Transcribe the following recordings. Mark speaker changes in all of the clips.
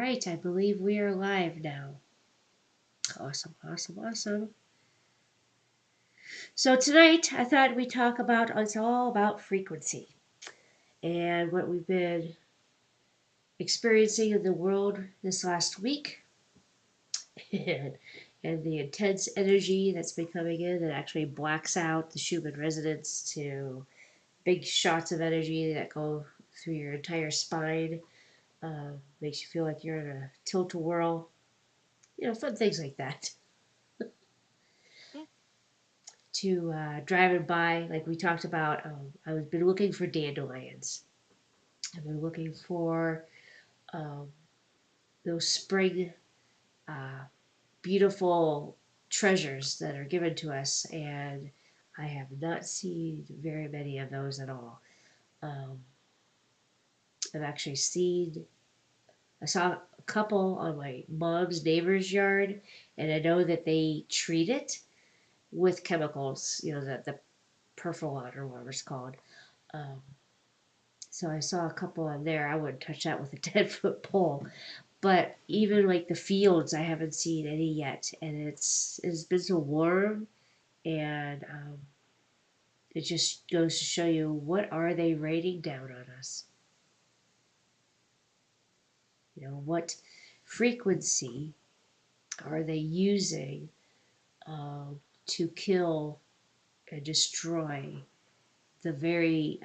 Speaker 1: right, I believe we are live now. Awesome, awesome, awesome. So tonight, I thought we'd talk about, it's all about frequency and what we've been experiencing in the world this last week and, and the intense energy that's been coming in that actually blacks out the Schumann resonance to big shots of energy that go through your entire spine. Makes you feel like you're in a tilt-a-whirl, fun things like that. To driving by, like we talked about, I've been looking for dandelions. I've been looking for um, those spring uh, beautiful treasures that are given to us, and I have not seen very many of those at all. Um, I've actually I saw a couple on my mom's neighbor's yard, and I know that they treat it with chemicals, the perfluoride or whatever it's called. Um, So I saw a couple on there. I wouldn't touch that with a 10-foot pole. But even like the fields, I haven't seen any yet. And it's been so warm, and it just goes to show you, what are they raining down on us? What frequency are they using to kill and destroy the very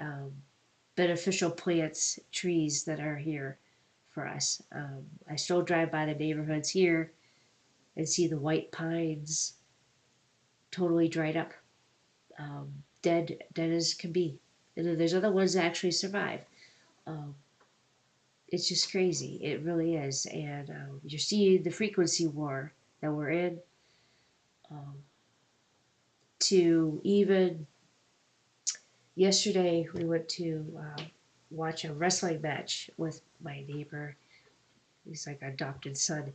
Speaker 1: beneficial plants, trees that are here for us. I still drive by the neighborhoods here and see the white pines totally dried up, dead as can be. And then there's other ones that actually survive. Um, it's just crazy. It really is. And you're seeing the frequency war that we're in. Um, to even yesterday, we went to watch a wrestling match with my neighbor. He's like an adopted son.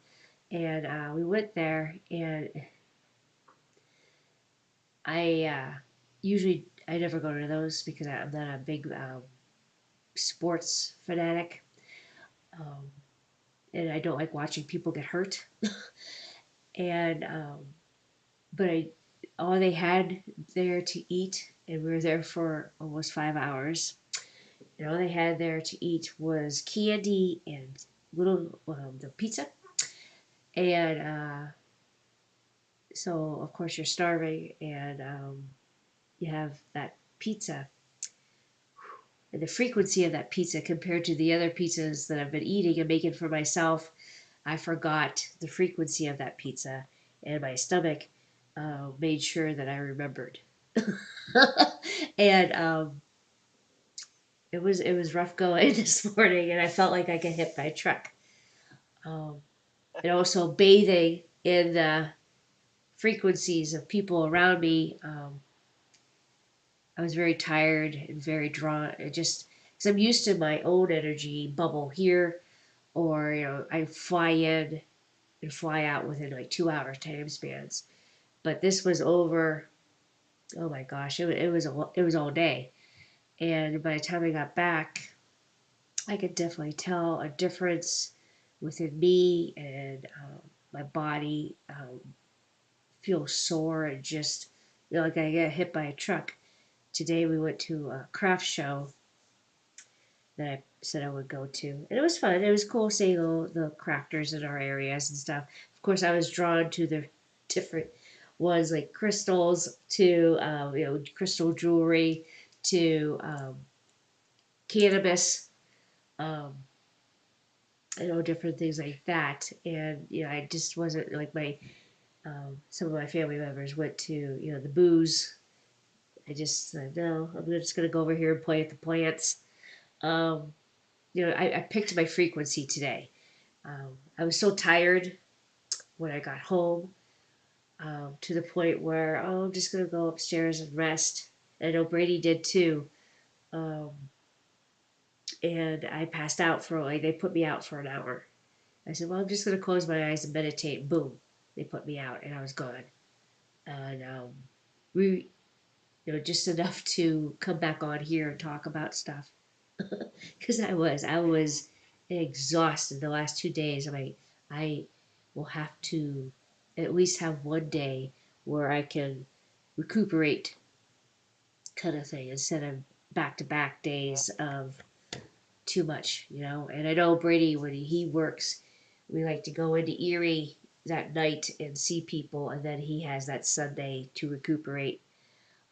Speaker 1: And we went there, and I never go to those because I'm not a big sports fanatic, um, and I don't like watching people get hurt. And but all they had there to eat, and we were there for almost 5 hours. And all they had there to eat was candy and little the pizza, and so of course you're starving, and you have that pizza, and the frequency of that pizza compared to the other pizzas that I've been eating and making for myself, I forgot the frequency of that pizza, and my stomach made sure that I remembered. And it was rough going this morning, and I felt like I got hit by a truck. Um, and also bathing in the frequencies of people around me. I was very tired and very drawn. It just because I'm used to my own energy bubble here, or I fly in and fly out within like 2 hour time spans. But this was over. Oh my gosh, it was all day, and by the time I got back, I could definitely tell a difference within me, and my body feels sore and just like I got hit by a truck. Today we went to a craft show that I said I would go to. And it was fun. It was cool seeing all the crafters in our areas and stuff. Of course, I was drawn to the different ones like crystals to, crystal jewelry to cannabis, um, different things like that. And, I just wasn't like some of my family members went to, the booze. I just said, no, I'm just going to go over here and play with the plants. Um, I picked my frequency today. I was so tired when I got home, to the point where, I'm just going to go upstairs and rest. And I know Brady did too. Um, and I passed out they put me out for an hour. I said, well, I'm just going to close my eyes and meditate. Boom. They put me out, and I was gone. And we, just enough to come back on here and talk about stuff. Because I was exhausted the last 2 days. I'm like, I will have to at least have one day where I can recuperate, kind of thing, instead of back to back
Speaker 2: Yeah.
Speaker 1: days of too much, you know. And I know Brady, when he works, we like to go into Erie that night and see people, and then he has that Sunday to recuperate.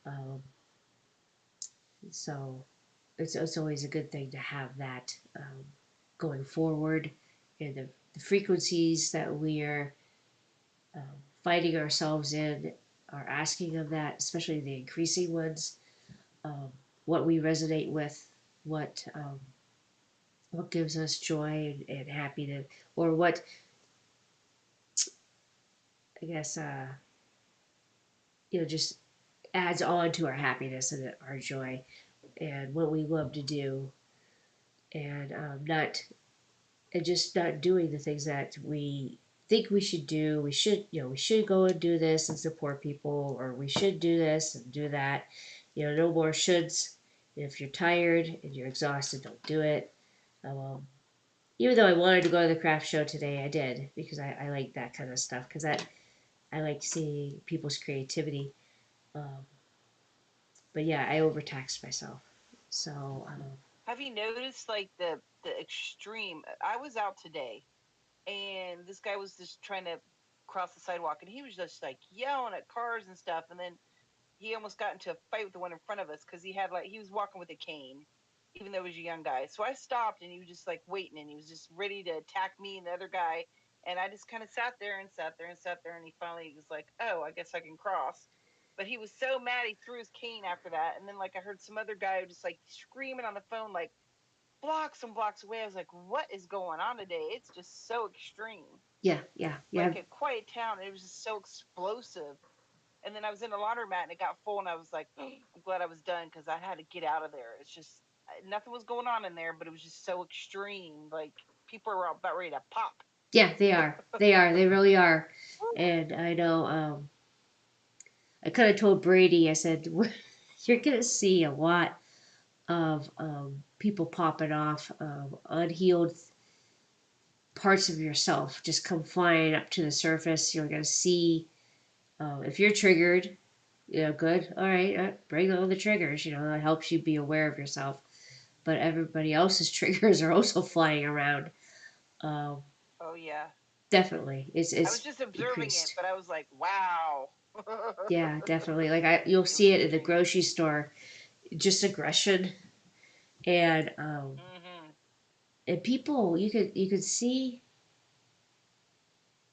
Speaker 1: Um, so it's always a good thing to have that, going forward, and the frequencies that we are, finding ourselves in are asking of that, especially the increasing ones. Um, what we resonate with, what gives us joy and happiness, or what, I guess, just adds on to our happiness and our joy, and what we love to do, and, not and just not doing the things that we think we should do. We should go and do this and support people, or we should do this and do that. No more shoulds. If you're tired and you're exhausted, don't do it. Even though I wanted to go to the craft show today, I did, because I like that kind of stuff, because I like seeing people's creativity. Um, but yeah, I overtaxed myself. So,
Speaker 2: Have you noticed like the extreme? I was out today, and this guy was just trying to cross the sidewalk, and he was just like yelling at cars and stuff, and then he almost got into a fight with the one in front of us because he was walking with a cane, even though he was a young guy. So I stopped, and he was just like waiting, and he was just ready to attack me and the other guy. And I just kind of sat there and sat there and sat there, and he finally was like, "Oh, I guess I can cross." But he was so mad, he threw his cane after that. And then like I heard some other guy just like screaming on the phone, like blocks and blocks away. I was like, "What is going on today? It's just so extreme."
Speaker 1: yeah, yeah, yeah,
Speaker 2: Like a quiet town, it was just so explosive. And then I was in a laundromat and it got full, and I was like, I'm glad I was done because I had to get out of there. It's just nothing was going on in there, but it was just so extreme. Like people were about ready to pop.
Speaker 1: yeah. They are. They are. They really are. And I know. I kind of told Brady. I said, "You're gonna see a lot of, people popping off, unhealed parts of yourself just come flying up to the surface. You're gonna see, if you're triggered. Good. All right, bring on the triggers. That helps you be aware of yourself. But everybody else's triggers are also flying around. Um,
Speaker 2: Oh yeah,
Speaker 1: Definitely, it's
Speaker 2: I was
Speaker 1: it's
Speaker 2: just observing it,
Speaker 1: increased.
Speaker 2: but I was like, wow.
Speaker 1: Yeah, definitely. Like, you'll
Speaker 2: It was
Speaker 1: see it in the
Speaker 2: extreme.
Speaker 1: grocery store, just aggression, and,
Speaker 2: Hmm.
Speaker 1: people. You could see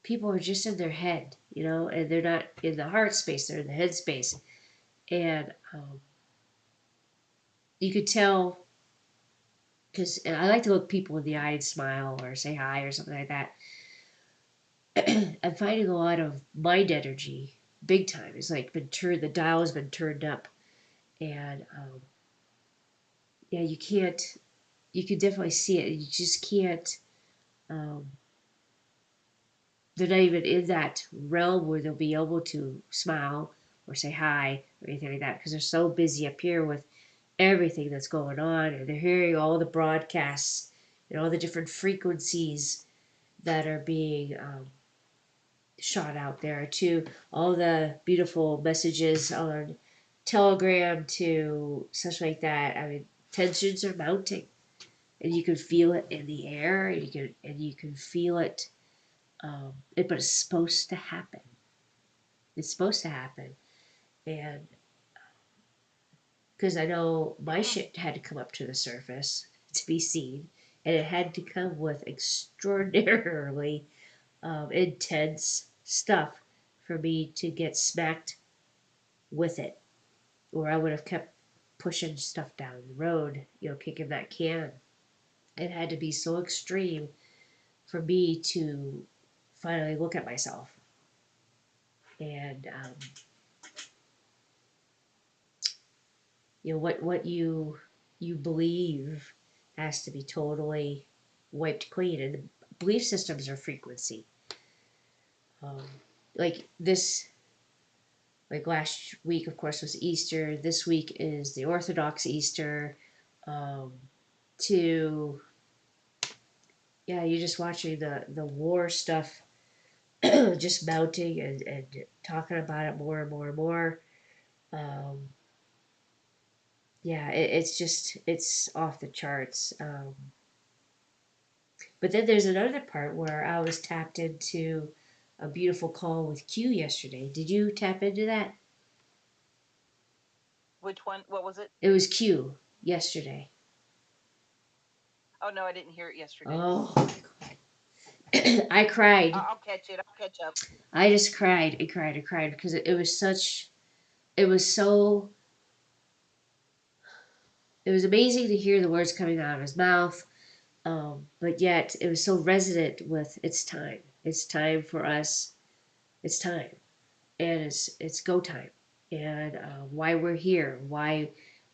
Speaker 1: people are just in their head, and they're not in the heart space. They're in the head space, and, you could tell, because I like to look people in the eye and smile or say hi or something like that. I'm finding a lot of mind energy, big time. It's like been turned. The dial has been turned up, and, yeah, you can't. You can definitely see it. You just can't. Um, they're not even in that realm where they'll be able to smile or say hi or anything like that, because they're so busy up here with everything that's going on, and they're hearing all the broadcasts and all the different frequencies that are being, shot out there, to all the beautiful messages on Telegram, to such like that. I mean, tensions are mounting, and you can feel it in the air, and you can feel it. But it's supposed to happen. It's supposed to happen, and because I know my shit had to come up to the surface to be seen, and it had to come with extraordinarily, intense stuff for me to get smacked with it, or I would have kept pushing stuff down the road, kicking that can. It had to be so extreme for me to finally look at myself, and, what you believe has to be totally wiped clean, and the belief systems are frequency. Um, like this, like last week, of course, was Easter. This week is the Orthodox Easter. Um, to Yeah, you're just watching the war stuff just mounting and talking about it more and more and more. Um, yeah, it's just it's off the charts. But then there's another part where I was tapped into a beautiful call with Q yesterday. Did you tap into that?
Speaker 2: Which one? What was it?
Speaker 1: It was Q yesterday.
Speaker 2: Oh no, I didn't hear it yesterday.
Speaker 1: Oh, I cried.
Speaker 2: I'll catch it. I'll catch up.
Speaker 1: I just cried and cried and cried because it was such. It was so. It was amazing to hear the words coming out of his mouth. But yet it was so resonant with it's time. It's time for us. It's time, and it's go time, and why we're here, why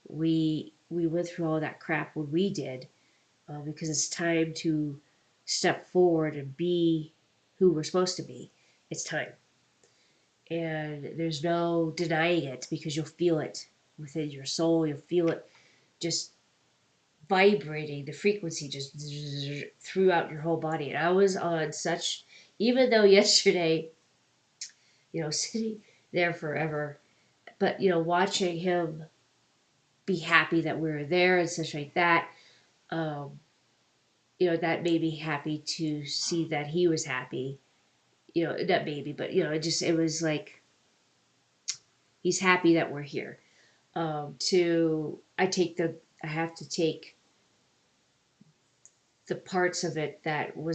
Speaker 1: we went through all that crap when we did, because it's time to step forward and be who we're supposed to be. It's time, and there's no denying it because you'll feel it within your soul. You'll feel it just vibrating, the frequency just throughout your whole body. And I was on such, even though yesterday, sitting there forever, but watching him be happy that we were there and such like that, um, that made me happy to see that he was happy. Not maybe, but it was like he's happy that we're here. To I have to take the parts of it that we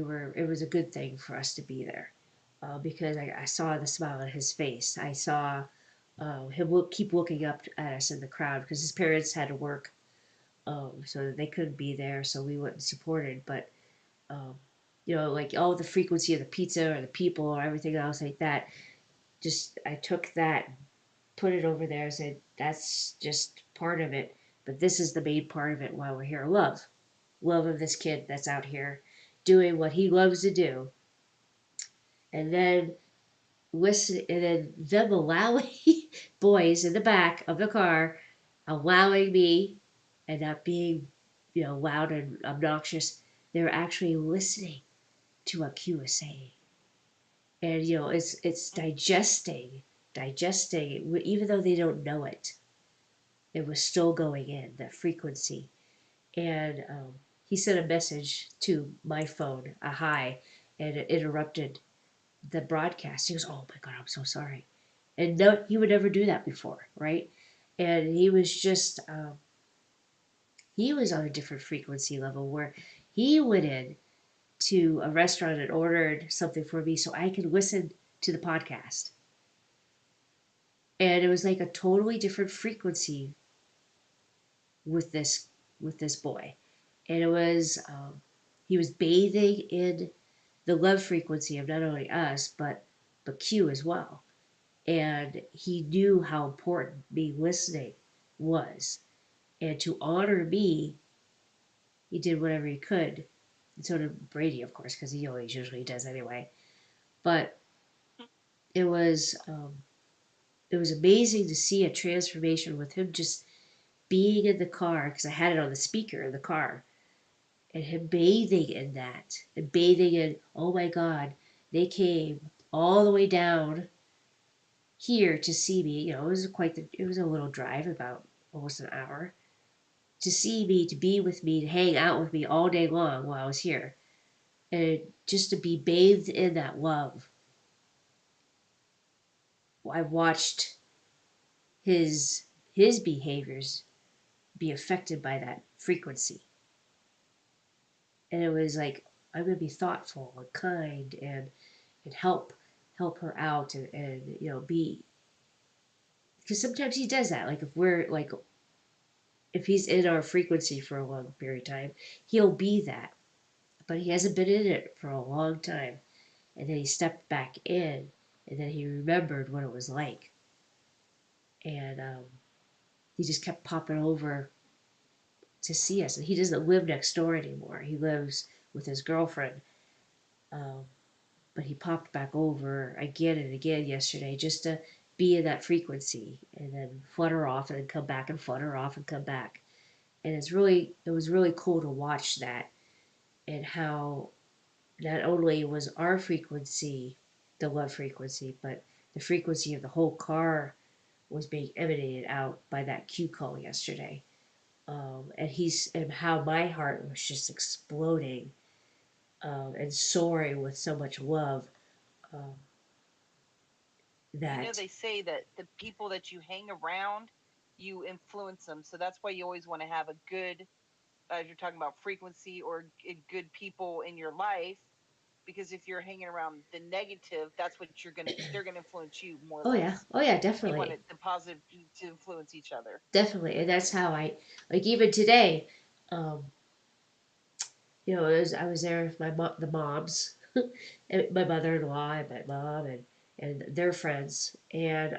Speaker 1: were, it was a good thing for us to be there, because I saw the smile on his face. I saw him keep looking up at us in the crowd because his parents had to work, so they couldn't be there, so we went and supported. But um, like all the frequency of the pizza or the people or everything else like that, just I took that, put it over there, and said that's just part of it, but this is the main part of it while we're here. Love of this kid that's out here doing what he loves to do, and then listen, and then them allowing boys in the back of the car allowing me and not being loud and obnoxious. They're actually listening to what Q is saying, and it's digesting even though they don't know it. It was still going in that frequency, and he sent a message to my phone, a hi, and it interrupted the broadcast. He goes, "Oh my God, I'm so sorry," and no, he would never do that before, right? And he was on a different frequency level where he went in to a restaurant and ordered something for me so I could listen to the podcast, and it was like a totally different frequency with this boy, and it was he was bathing in the love frequency of not only us but Q as well, and he knew how important me listening was, and to honor me, he did whatever he could, and so did Brady, of course, because he always usually does anyway. But it was um, it was amazing to see a transformation with him just being in the car because I had it on the speaker in the car, and him bathing in that and bathing in, oh my God, they came all the way down here to see me. It was it was a little drive, about almost an hour, to see me, to be with me, to hang out with me all day long while I was here, and just to be bathed in that love. I watched his behaviors be affected by that frequency, and it was like I'm gonna be thoughtful and kind and help her out, and be, because sometimes he does that. Like if we're like, if he's in our frequency for a long period of time, he'll be that. But he hasn't been in it for a long time. And then he stepped back in, and then he remembered what it was like. And he just kept popping over to see us. And he doesn't live next door anymore. He lives with his girlfriend. Um, but he popped back over again and again yesterday just to be in that frequency and then flutter off and then come back and flutter off and come back. and it was really cool to watch that, and how not only was our frequency the love frequency, but the frequency of the whole car was being emanated out by that cue call yesterday. And how my heart was just exploding, and soaring with so much love, um,
Speaker 2: You know,
Speaker 1: that
Speaker 2: they say that the people that you hang around, you influence them. So that's why you always want to have a good, as you're talking about frequency or good people in your life, because if you're hanging around the negative, that's what they're gonna influence you more or less.
Speaker 1: oh yeah,
Speaker 2: You want
Speaker 1: definitely,
Speaker 2: it the positive to influence each other.
Speaker 1: definitely, and that's how I like even today. Um, I was there with the moms, and my mother-in-law and my mom and their friends, and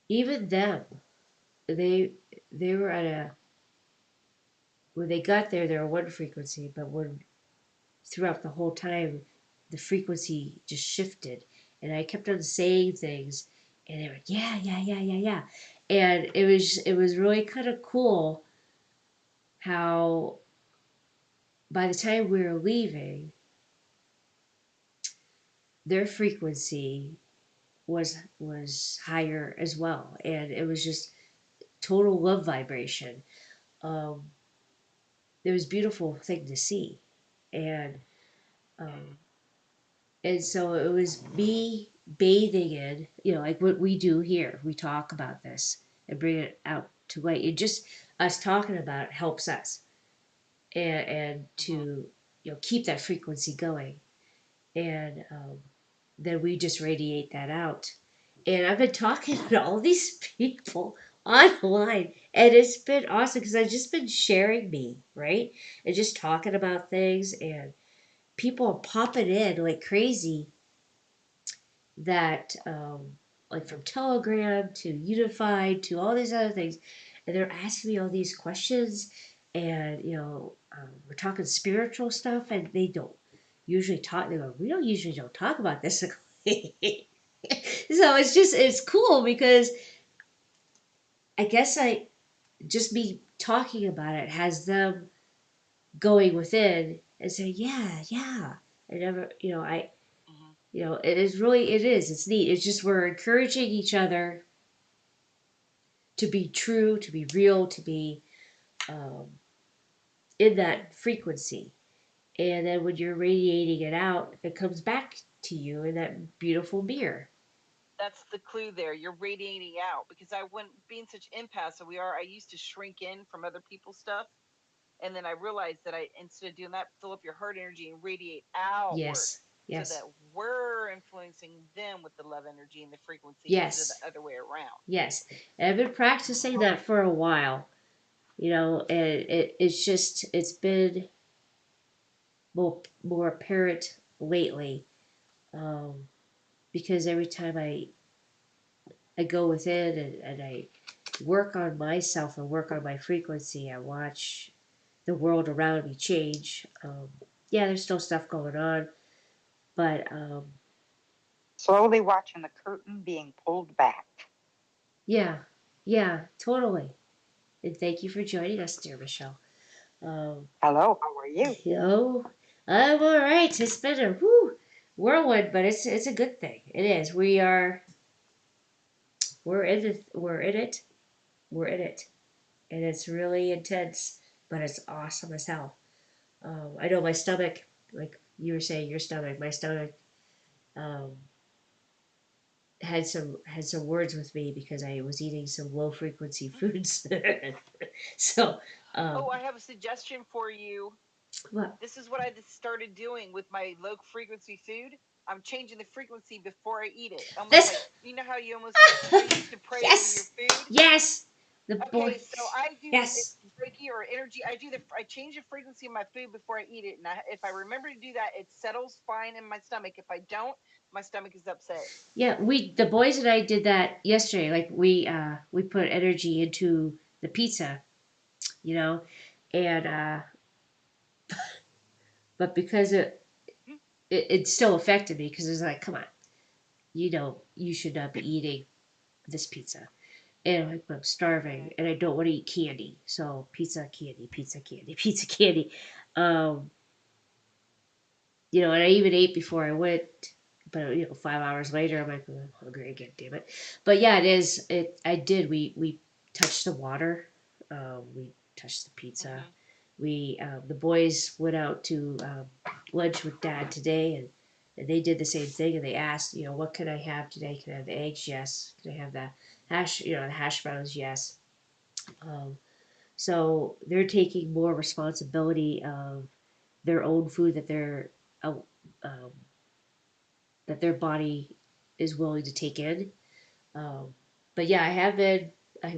Speaker 1: even them, they they were at a when they got there, they were one frequency, but when throughout the whole time, the frequency just shifted, and I kept on saying things, and they were yeah, yeah, yeah, yeah, yeah, and it was really kind of cool how by the time we were leaving, their frequency was higher as well, and it was just total love vibration. Um, it was a beautiful thing to see, and um, and so it was me bathing in, like what we do here. We talk about this and bring it out to light. It just us talking about it helps us, and
Speaker 2: Mm-hmm.
Speaker 1: to keep that frequency going, and then we just radiate that out. And I've been talking to all these people online, and it's been awesome because I've just been sharing me, right, and just talking about things, and people are popping in like crazy that like from Telegram to Unified to all these other things, and they're asking me all these questions, and we're talking spiritual stuff, and they don't usually talk. They go, we don't usually don't talk about this. So it's cool because I guess I just me talking about it has them going within and saying, yeah, yeah. I never,
Speaker 2: Mm-hmm.
Speaker 1: it is, it's neat. It's just we're encouraging each other to be true, to be real, to be um, in that frequency. And then when you're radiating it out, it comes back to you in that beautiful mirror.
Speaker 2: That's the clue there. You're radiating out because I wouldn't being such empaths that we are. I used to shrink in from other people's stuff, and then I realized that I instead of doing that, fill up your heart energy and radiate outward,
Speaker 1: Yes,
Speaker 2: so that
Speaker 1: yes,
Speaker 2: we're influencing them with the love energy and the frequency instead of the
Speaker 1: yes,
Speaker 2: other way around.
Speaker 1: yes. And I've been practicing
Speaker 2: Mm-hmm.
Speaker 1: that for a while, and it's been more apparent lately, um, because every time I go within, and I work on myself and work on my frequency, I watch the world around me change. Yeah, there's still stuff going on, but
Speaker 3: Slowly watching the curtain being pulled back.
Speaker 1: yeah, yeah, totally. And thank you for joining us, dear Michelle. Um,
Speaker 3: Hello, how are you?
Speaker 1: yo, I'm all right. It's been a whirlwind, but it's a good thing. It is. We're in it. We're in it. We're in it, and it's really intense, but it's awesome as hell. I know my stomach, like you were saying, your stomach, my stomach, um, had some words with me because I was eating some low frequency foods. So, um,
Speaker 2: Oh, I have a suggestion for you.
Speaker 1: what?
Speaker 2: This is what I just started doing with my low frequency food. I'm changing the frequency before I eat it. Almost like
Speaker 1: This.
Speaker 2: you know how you almost how you used to pray over your
Speaker 1: Yes,
Speaker 2: food.
Speaker 1: yes. The boy.
Speaker 2: Okay, so I do
Speaker 1: Yes.
Speaker 2: Reiki or energy. I change the frequency of my food before I eat it, and if I remember to do that, it settles fine in my stomach. If I don't, my stomach is upset.
Speaker 1: Yeah, the boys and I did that yesterday. Like we put energy into the pizza, you know, and but because it still affected me because it was like, come on, you should not be eating this pizza. and I'm starving and I don't want to eat candy. So pizza, candy, pizza, candy, pizza, candy. Um, and I even ate before I went, but 5 hours later, I'm like, "Oh, I'm hungry again, damn it." But yeah, it is. I did. We touched the water. We touched the pizza.
Speaker 2: Mhm.
Speaker 1: The boys went out to lunch with Dad today, and they did the same thing. And they asked, what can I have today? Can I have the eggs? Yes. Can I have the hash browns? Yes. Um, so they're taking more responsibility of their own food uh, um, that their body is willing to take in. Um, but yeah, I have been.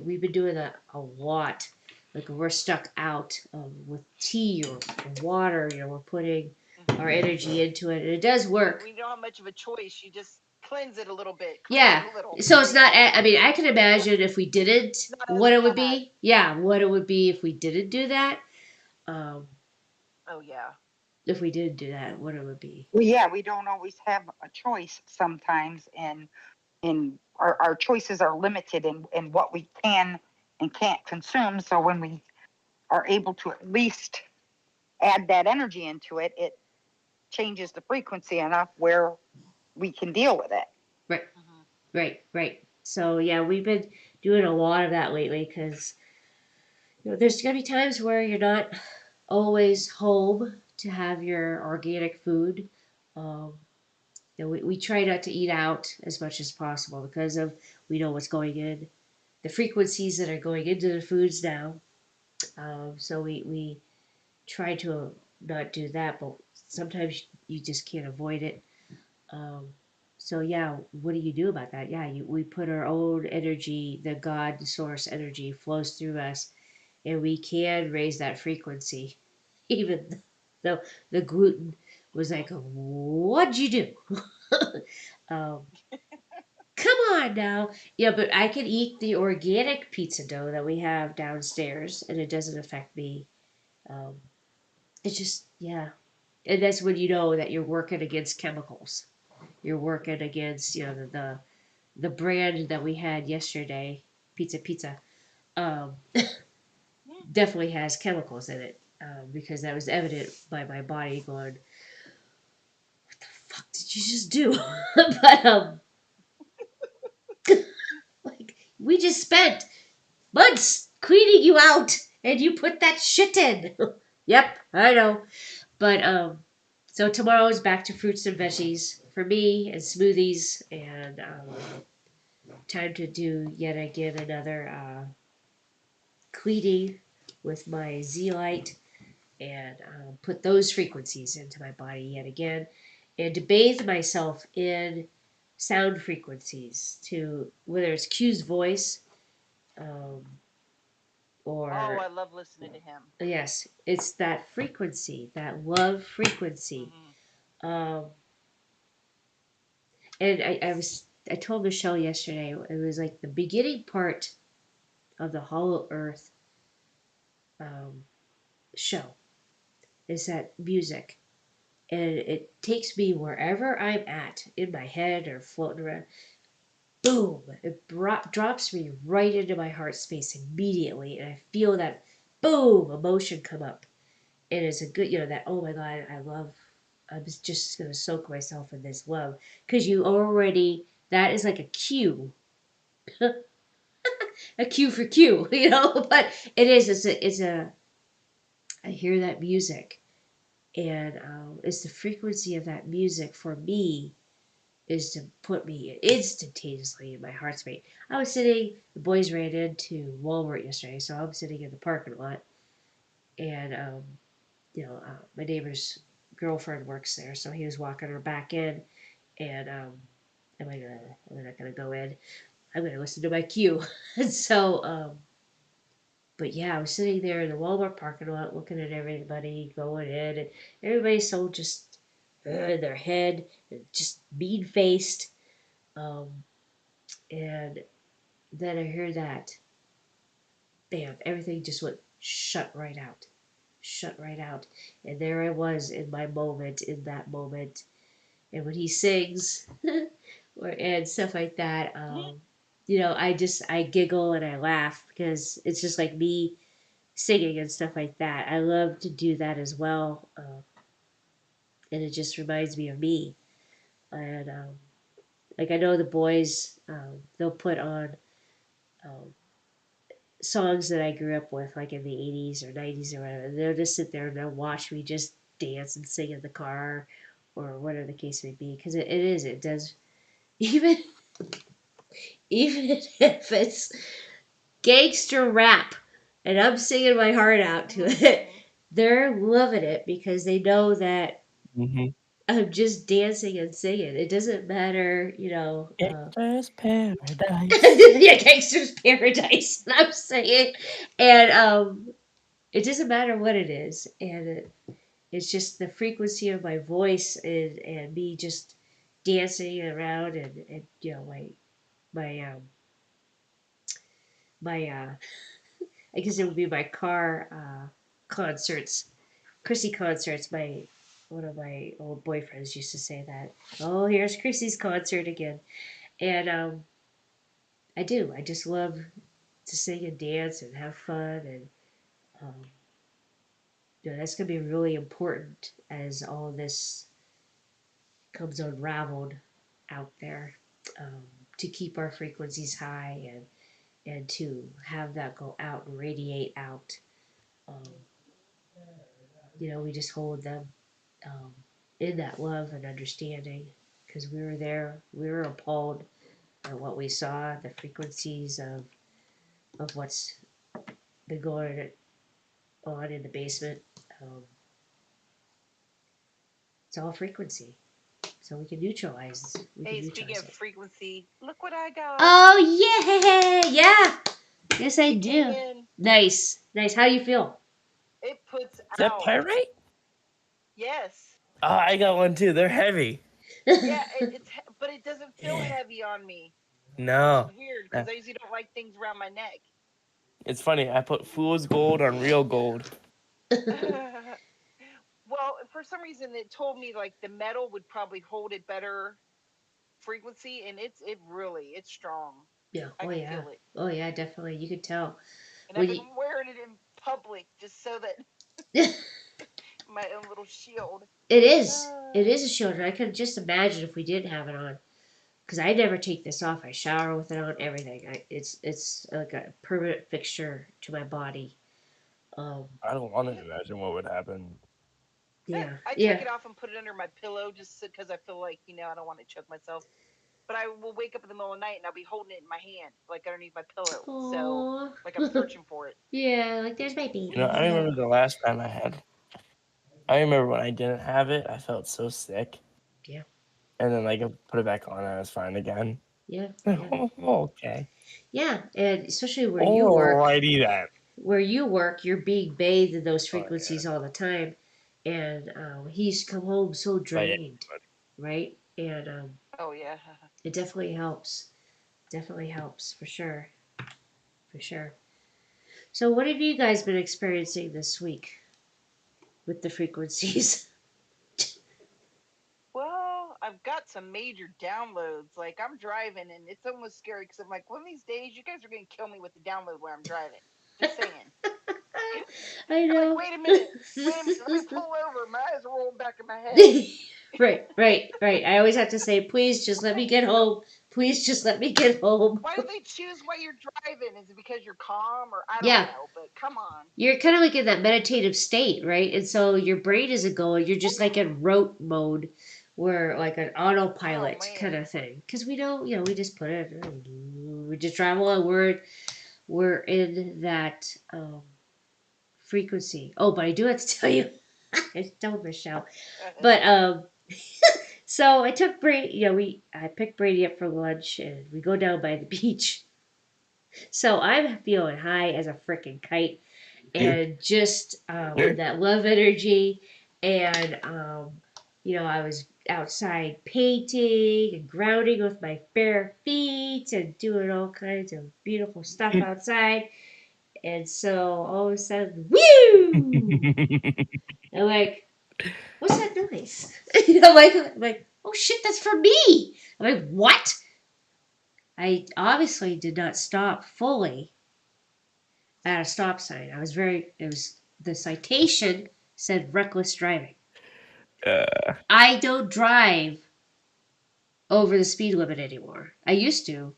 Speaker 1: We've been doing that a lot. Like we're stuck out with tea or water. We're putting our
Speaker 2: Mhm.
Speaker 1: energy into it, and it does work.
Speaker 2: We don't have much of a choice. You just cleanse it a little bit, clean it
Speaker 1: Yeah.
Speaker 2: a little.
Speaker 1: So it's not. I mean, I can imagine if we didn't,
Speaker 2: It's not as
Speaker 1: what it would
Speaker 2: bad.
Speaker 1: be. Yeah, what it would be if we didn't do that. Um,
Speaker 2: Oh yeah.
Speaker 1: if we didn't do that, what it would be.
Speaker 3: Well, yeah, we don't always have a choice sometimes, and our choices are limited in what we can and can't consume. So when we are able to at least add that energy into it, it changes the frequency enough where we can deal with it.
Speaker 1: Right.
Speaker 2: Mhm.
Speaker 1: Right. Right. So yeah, we've been doing a lot of that lately because there's gonna be times where you're not always home to have your organic food. Um, we try not to eat out as much as possible because of we know what's going in, the frequencies that are going into the foods now. So we try to not do that, but sometimes you just can't avoid it. Um, so yeah, what do you do about that? Yeah, we put our own energy, the God source energy flows through us, and we can raise that frequency, even though the gluten was like,
Speaker 2: Mhm.
Speaker 1: "What'd you do?" um, Come on now. Yeah, but I can eat the organic pizza dough that we have downstairs, and it doesn't affect me. Um, it's just, yeah. And that's when you know that you're working against chemicals. You're working against, the brand that we had yesterday, Pizza, um,
Speaker 2: Mm.
Speaker 1: definitely has chemicals in it. Because that was evident by my body going, "Fuck, did you just do?" But like we just spent months cleaning you out, and you put that shit in. Yep, I know. But so tomorrow is back to fruits and veggies for me and smoothies, and time to do yet again another cleaning with my zeolite and put those frequencies into my body yet again, and to bathe myself in sound frequencies to whether it's Q's voice um,
Speaker 2: Oh,
Speaker 1: or
Speaker 2: I love listening to him.
Speaker 1: yes, it's that frequency, that love frequency.
Speaker 2: Mhm.
Speaker 1: Um, and I told Michelle yesterday it was like the beginning part of the Hollow Earth um, show is that music, and it takes me wherever I'm at in my head or floating around. Boom! It drops me right into my heart space immediately, and I feel that boom emotion come up. And it's a good, that, oh my God, I love, I'm just going to soak myself in this love. Because you already, that is like a cue, a cue for Q, but it is, I hear that music. And it's the frequency of that music for me is to put me instantaneously in my heart space. I was sitting, the boys ran into Walmart yesterday, so I'm sitting in the parking lot, and my neighbor's girlfriend works there, so he was walking her back in, and I'm not gonna go in. I'm gonna listen to my cue. And so, but yeah, I was sitting there in the Walmart parking lot, looking at everybody going in, and everybody's so just in their head, just mean faced. Um, and then I hear that, bam, everything just went shut right out, and there I was in my moment, in that moment. And when he sings, and stuff like that,
Speaker 2: Mhm.
Speaker 1: I giggle and I laugh because it's just like me singing and stuff like that. I love to do that as well, and it just reminds me of me. And like I know the boys, they'll put on um, songs that I grew up with, like in the '80s or '90s or whatever. And they'll just sit there and they'll watch me just dance and sing in the car, or whatever the case may be. Because it does, even even if it's gangster rap, and I'm singing my heart out to it.
Speaker 2: Mm-hmm.
Speaker 1: They're loving it because they know that
Speaker 4: Mm-hmm.
Speaker 1: I'm just dancing and singing. It doesn't matter,
Speaker 4: Gangster's paradise.
Speaker 1: yeah, gangster's paradise. And I'm saying, and it doesn't matter what it is, and it's just the frequency of my voice and me just dancing around and my my I guess it would be my car concerts, Chrissy concerts. My One of my old boyfriends used to say that. Oh, here's Chrissy's concert again, and I do. I just love to sing and dance and have fun, and um, that's gonna be really important as all this comes unraveled out there, um, to keep our frequencies high and to have that go out and radiate out. Um, we just hold them um, in that love and understanding because we were there. We were appalled at what we saw, the frequencies of what's been going on in the basement. Um, it's all frequency, so we can neutralize. We can
Speaker 2: Hey, speaking
Speaker 1: neutralize
Speaker 2: of
Speaker 1: it.
Speaker 2: frequency, look what I got.
Speaker 1: Oh yeah, yeah. Yes, I
Speaker 2: It came
Speaker 1: do.
Speaker 2: in.
Speaker 1: Nice, nice. How do you feel?
Speaker 2: It puts
Speaker 4: Is that
Speaker 2: out.
Speaker 4: pyrite?
Speaker 2: Yes.
Speaker 4: Oh, I got one too. They're heavy.
Speaker 2: Yeah, but it doesn't feel
Speaker 4: Yeah.
Speaker 2: heavy on me, which is
Speaker 4: No.
Speaker 2: weird
Speaker 4: Uh,
Speaker 2: because I usually don't like things around my neck.
Speaker 4: It's funny. I put fool's gold on real gold.
Speaker 2: Well, for some reason it told me like the metal would probably hold it better frequency, and it's strong.
Speaker 1: Yeah.
Speaker 2: I
Speaker 1: Oh
Speaker 2: can
Speaker 1: yeah.
Speaker 2: feel it,
Speaker 1: Oh yeah. Definitely. You could tell
Speaker 2: and I've
Speaker 1: when you.
Speaker 2: been wearing it in public just so that
Speaker 1: it
Speaker 2: my own little shield.
Speaker 1: is. It
Speaker 2: Uh,
Speaker 1: is a shield, and I could just imagine if we didn't have it on. Because I never take this off. I shower with it on. Everything. It's like a permanent fixture to my body. Um.
Speaker 4: I don't want to imagine what would happen.
Speaker 1: Yeah.
Speaker 2: I take
Speaker 1: Yeah.
Speaker 2: it off and put it under my pillow just because I feel like I don't want to choke myself. But I will wake up in the middle of the night and I'll be holding it in my hand, like underneath my pillow. So,
Speaker 1: Aww.
Speaker 2: like I'm searching for it.
Speaker 1: Yeah. Like there's my
Speaker 4: I
Speaker 1: baby.
Speaker 4: remember the last time I had. I remember when I didn't have it. I felt so sick,
Speaker 1: Yeah.
Speaker 4: and then like I put it back on, and I was fine again.
Speaker 1: Yeah. Yeah.
Speaker 4: Oh, okay.
Speaker 1: Yeah. And especially where you work.
Speaker 4: Alrighty then.
Speaker 1: Where you work, you're being bathed in those
Speaker 4: Oh yeah.
Speaker 1: frequencies all the time, and he's come home so
Speaker 4: But yeah.
Speaker 1: drained, right? And
Speaker 2: Oh yeah.
Speaker 1: it definitely helps. Definitely helps for sure, for sure. So, what have you guys been experiencing this week with the frequencies?
Speaker 2: Well, I've got some major downloads. Like I'm driving and it's almost scary because I'm like, one of these days you guys are gonna kill me with the download where I'm driving. Just saying.
Speaker 1: I
Speaker 2: You're like,
Speaker 1: know.
Speaker 2: wait a minute, let me pull over. My eyes are rolling back in my head.
Speaker 1: Right, right, right. I always have to say, please just let me get home. Please just let me get home.
Speaker 2: Why do they choose while you're driving? Is it because you're calm or I don't
Speaker 1: Yeah,
Speaker 2: know? But come on.
Speaker 1: you're kind of like in that meditative state, right? And so your brain isn't going. You're just like in rote mode, where like an
Speaker 2: Oh
Speaker 1: autopilot kind
Speaker 2: man.
Speaker 1: of thing. Because we don't, we just put it, we just drive along. We're in that frequency. Oh, but I do have to tell you, I told Michelle, but so I took Brady. I picked Brady up for lunch, and we go down by the beach. So I'm feeling high as a freaking kite and just that love energy. And, I was outside painting and grounding with my bare feet and doing all kinds of beautiful stuff outside. And so all of a sudden, woo! I'm like, what's that noise? I'm like, oh shit, that's for me. I'm like, what? I obviously did not stop fully at a stop sign. It was, the citation said reckless driving.
Speaker 4: Uh,
Speaker 1: I don't drive over the speed limit anymore. I used to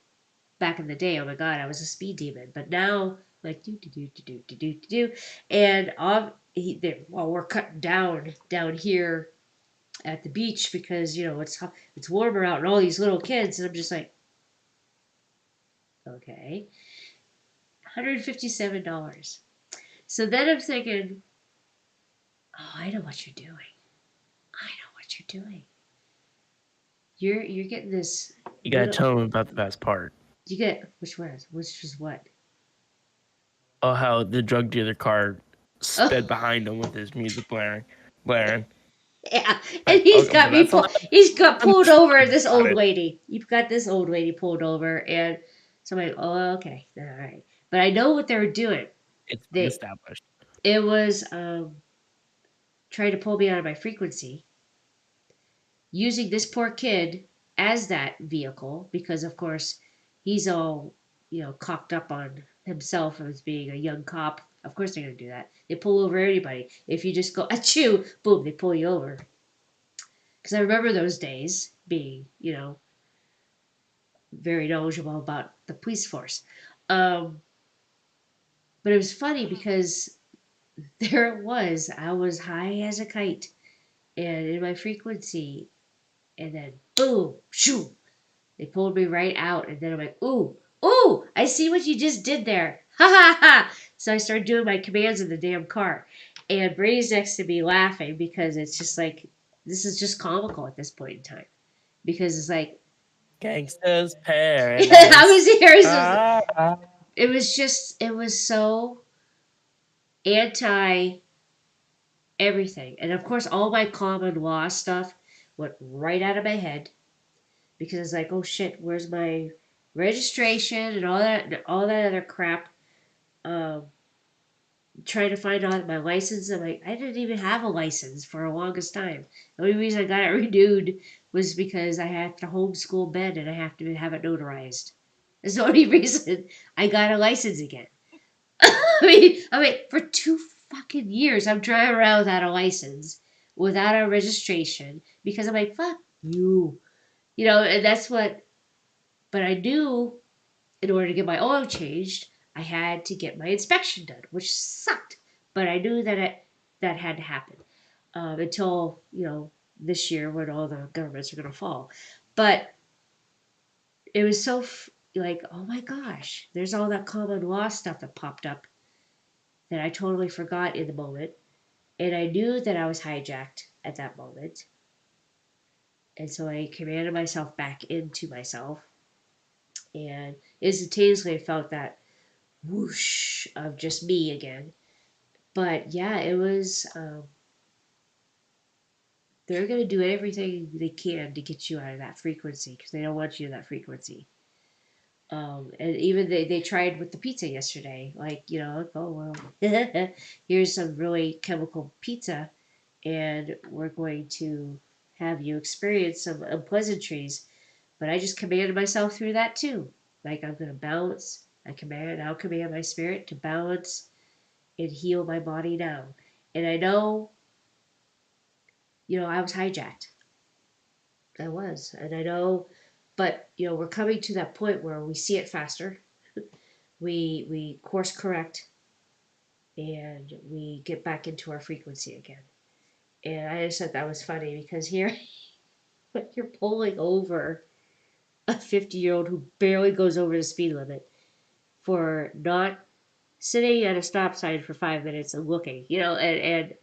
Speaker 1: back in the day. Oh my God, I was a speed demon. But now, like, do. And well, we're cutting down here at the beach because, it's warmer out and all these little kids. And I'm just like, okay, $157. So then I'm thinking, oh, I know what you're doing. I know what you're doing. You're getting this
Speaker 4: you gotta
Speaker 1: little.
Speaker 4: tell them about the best part.
Speaker 1: You get which was what?
Speaker 4: Oh, how the drug dealer car sped
Speaker 1: Oh,
Speaker 4: behind him with his music blaring.
Speaker 1: yeah, and
Speaker 4: But okay, but that's not
Speaker 1: He's got pulled over.
Speaker 4: interesting
Speaker 1: This
Speaker 4: about
Speaker 1: old
Speaker 4: it.
Speaker 1: lady. You've got this old lady pulled over, and so I'm like, oh, okay, all right. But I know what they were doing.
Speaker 4: It's been
Speaker 1: They
Speaker 4: established.
Speaker 1: It was trying to pull me out of my frequency, using this poor kid as that vehicle because, of course, he's all cocked up on himself as being a young cop. Of course, they're gonna do that. They pull over anybody. If you just go achoo, boom, they pull you over. Because I remember those days being, very knowledgeable about the police force. Um, but it was funny because there it was. I was high as a kite and in my frequency, and then boom, shoo, they pulled me right out, and then I'm like, ooh, ooh, I see what you just did there. Ha ha ha. So I started doing my commands in the damn car. And Brady's next to me laughing because it's just like, this is just comical at this point in time. Because it's like,
Speaker 4: Gangsta's
Speaker 1: I
Speaker 4: paradise.
Speaker 1: was here.
Speaker 4: Ah, ah.
Speaker 1: It was so anti everything. And of course, all my common law stuff went right out of my head because it's like, oh shit, where's my registration and all that other crap. Um, Trying to find out my license. I'm like, I didn't even have a license for the longest time. The only reason I got it renewed was because I had to homeschool Ben and I have to have it notarized. That's the only reason I got a license again. I mean, for 2 fucking years, I'm driving around without a license, without a registration, because I'm like, fuck you. And that's what, but I knew in order to get my oil changed, I had to get my inspection done, which sucked. But I knew that had to happen until this year when all the governments are going to fall. But it was so like, oh my gosh, there's all that common law stuff that popped up that I totally forgot in the moment, and I knew that I was hijacked at that moment, and so I commanded myself back into myself, and instantaneously I felt that whoosh of just me again. But yeah, it was. They're gonna do everything they can to get you out of that frequency because they don't want you in that frequency. And even they tried with the pizza yesterday, like oh well, here's some really chemical pizza, and we're going to have you experience some unpleasantries. But I just commanded myself through that too. Like I'm gonna balance. I'll command my spirit to balance and heal my body now. And I know, I was hijacked. I was. And I know, but, we're coming to that point where we see it faster. We course correct and we get back into our frequency again. And I just thought that was funny because here, you're pulling over a 50-year-old who barely goes over the speed limit for not sitting at a stop sign for 5 minutes and looking, and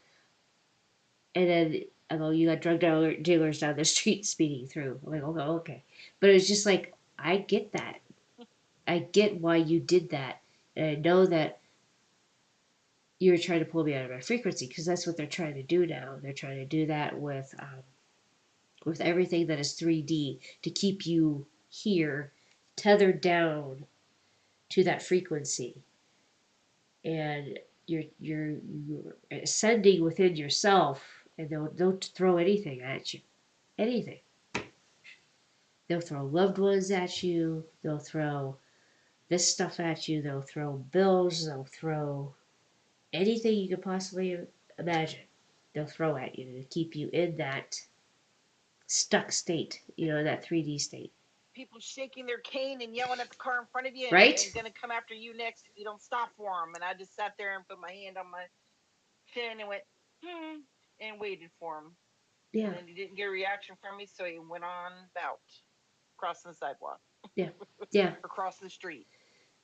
Speaker 1: then I go, you got dealers down the street speeding through. I'm like, okay, okay. But it was just like, I get that. I get why you did that. And I know that you're trying to pull me out of my frequency because that's what they're trying to do now. They're trying to do that with everything that is 3D to keep you here, tethered down to that frequency. And you're ascending within yourself, and they'll throw anything at you, anything. They'll throw loved ones at you. They'll throw this stuff at you. They'll throw bills. They'll throw anything you could possibly imagine. They'll throw at you to keep you in that stuck state, that 3D state.
Speaker 2: People shaking their cane and yelling at the car in front of you
Speaker 1: Right?
Speaker 2: and going to come after you next if you don't stop for them. And I just sat there and put my hand on my chin and went, and waited for him.
Speaker 1: Yeah.
Speaker 2: And then he didn't get a reaction from me, so he went on about crossing the sidewalk.
Speaker 1: Yeah. Yeah.
Speaker 2: Or crossing the street.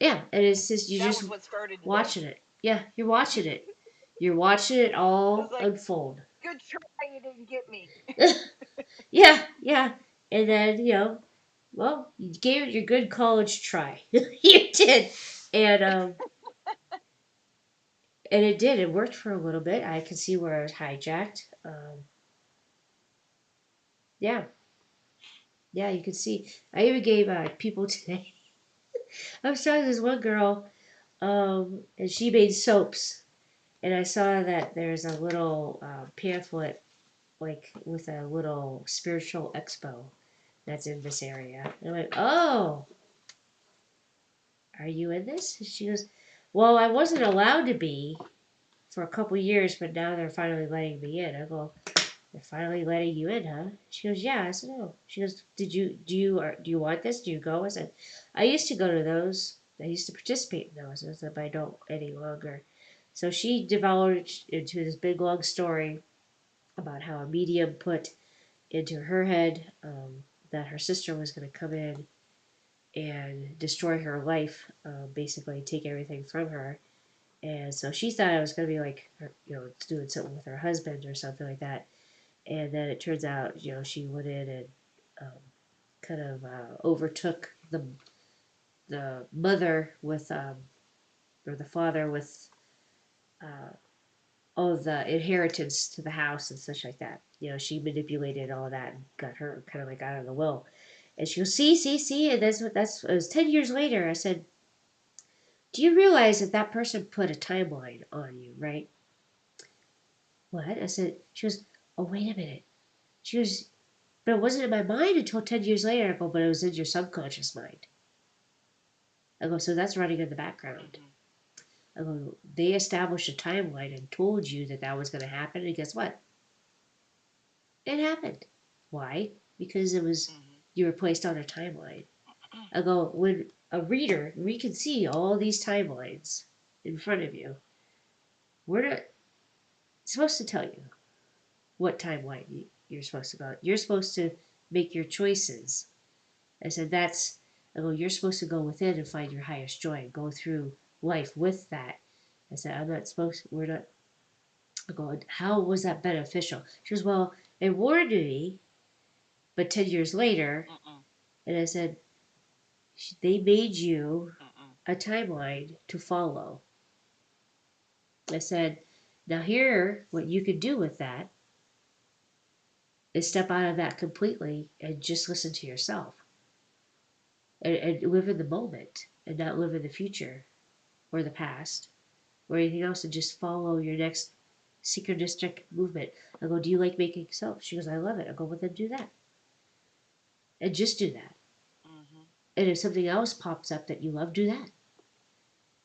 Speaker 1: Yeah. And it's just, you're
Speaker 2: That
Speaker 1: just
Speaker 2: was what started today.
Speaker 1: watching it. Yeah. You're watching it. You're watching it
Speaker 2: I was
Speaker 1: all
Speaker 2: like,
Speaker 1: unfold.
Speaker 2: good try, you didn't get me.
Speaker 1: Yeah. Yeah. And then, well, you gave it your good college try. You did. And, and it did. It worked for a little bit. I could see where it was hijacked. Yeah. Yeah, you could see. I even gave people today. I was talking to this one girl, and she made soaps, and I saw that there's a little pamphlet, like with a little spiritual expo that's in this area. And I went, "Oh, are you in this?" And she goes, "Well, I wasn't allowed to be for a couple years, but now they're finally letting me in." I go, "They're finally letting you in, huh?" She goes, "Yeah." I said, "Oh." She goes, do you want this? Do you go?" I said, "I used to go to those. I used to participate in those." I said, "But I don't any longer." So she developed into this big long story about how a medium put into her head that her sister was going to come in and destroy her life, basically take everything from her. And so she thought I was going to be like, doing something with her husband or something like that. And then it turns out, she went in and um, kind of overtook the mother with, or the father with uh, all of the inheritance to the house and such like that. She manipulated all of that and got her kind of like out of the will. And she goes, see, and it was 10 years later. I said, "Do you realize that that person put a timeline on you, right?" "What?" I said. She goes, "Oh, wait a minute." She goes, "But it wasn't in my mind until 10 years later." I go, "But it was in your subconscious mind." I go, "So that's running in the background."
Speaker 2: Mm-hmm.
Speaker 1: I go, "They established a timeline and told you that that was going to happen, and guess what? It happened. Why? Because it was
Speaker 2: Mm-hmm.
Speaker 1: you were placed on a timeline." I go, "When a reader, we can see all these timelines in front of you. We're not supposed to tell you what timeline you're supposed to go. You're supposed to make your choices." I said, I go, "You're supposed to go within and find your highest joy and go through life with that." I said, we're not." I go, "How was that beneficial?" She goes, "Well, it warned me, but 10 years later."
Speaker 2: Mm-mm.
Speaker 1: And I said, "They made you
Speaker 2: Mm-mm.
Speaker 1: a timeline to follow." I said, "Now here, what you could do with that is step out of that completely and just listen to yourself and live in the moment and not live in the future or the past or anything else and just follow your next synchronistic movement." I go, "Do you like making soap?" She goes, "I love it." I go, "Well, then do that and just do that.
Speaker 2: Mm-hmm.
Speaker 1: And if something else pops up that you love, do that."